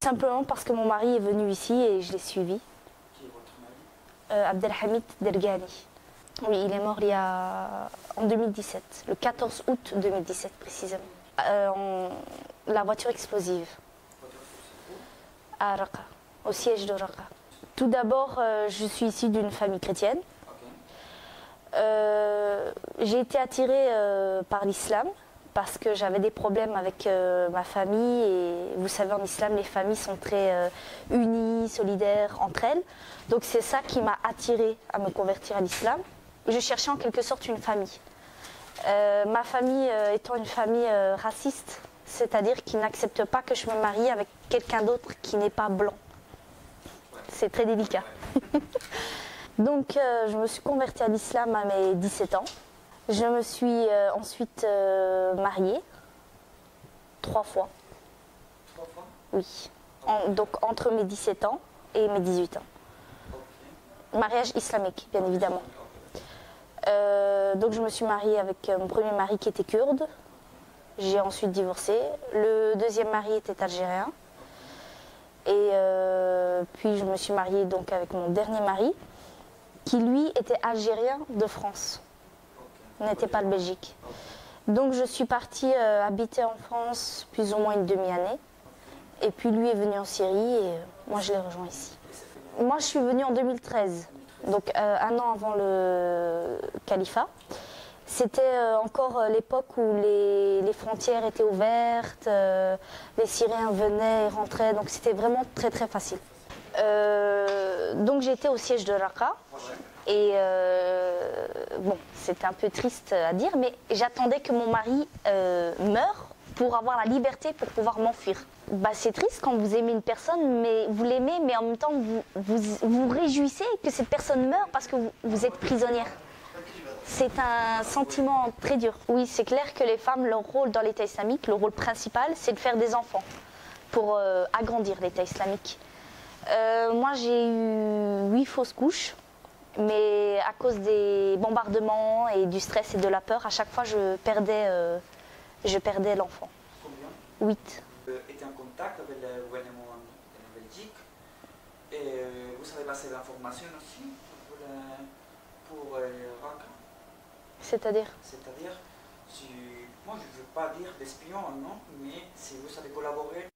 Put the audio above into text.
Simplement parce que mon mari est venu ici et je l'ai suivi. Qui est votre mari? Abdelhamid Dergani. Oui, il est mort en 2017, le 14 août 2017 précisément. La voiture explosive. À Raqqa, au siège de Raqqa. Tout d'abord, je suis issue d'une famille chrétienne. J'ai été attirée par l'islam parce que j'avais des problèmes avec ma famille et vous savez en islam les familles sont très unies, solidaires entre elles. Donc c'est ça qui m'a attirée à me convertir à l'islam. Je cherchais en quelque sorte une famille. Ma famille étant une famille raciste, c'est-à-dire qui n'accepte pas que je me marie avec quelqu'un d'autre qui n'est pas blanc. C'est très délicat. Donc je me suis convertie à l'islam à mes 17 ans. Je me suis ensuite mariée 3 fois. 3 fois? Oui. Donc entre mes 17 ans et mes 18 ans. Okay. Mariage islamique, bien évidemment. Donc je me suis mariée avec mon premier mari qui était kurde. J'ai ensuite divorcé. Le deuxième mari était algérien. Et puis je me suis mariée donc avec mon dernier mari, qui lui était algérien de France, n'était pas de Belgique. Donc je suis partie habiter en France plus ou moins une demi-année. Et puis lui est venu en Syrie et moi je l'ai rejoint ici. Moi je suis venue en 2013, donc un an avant le califat. C'était encore l'époque où les frontières étaient ouvertes, les Syriens venaient et rentraient, donc c'était vraiment très très facile. Donc j'étais au siège de Raqqa et bon, c'était un peu triste à dire, mais j'attendais que mon mari meure pour avoir la liberté pour pouvoir m'enfuir. Bah, c'est triste quand vous aimez une personne, mais vous l'aimez, mais en même temps vous réjouissez que cette personne meure parce que vous êtes prisonnière. C'est un sentiment très dur. Oui, c'est clair que les femmes, leur rôle dans l'État islamique, le rôle principal, c'est de faire des enfants pour agrandir l'État islamique. Moi, j'ai eu 8 fausses couches, mais à cause des bombardements et du stress et de la peur, à chaque fois, je perdais l'enfant. Combien? 8. Vous étiez en contact avec le gouvernement de Belgique et vous avez passé l'information aussi pour Raqqa. C'est-à-dire? C'est-à-dire, si, moi je ne veux pas dire d'espion, non, mais si vous avez collaboré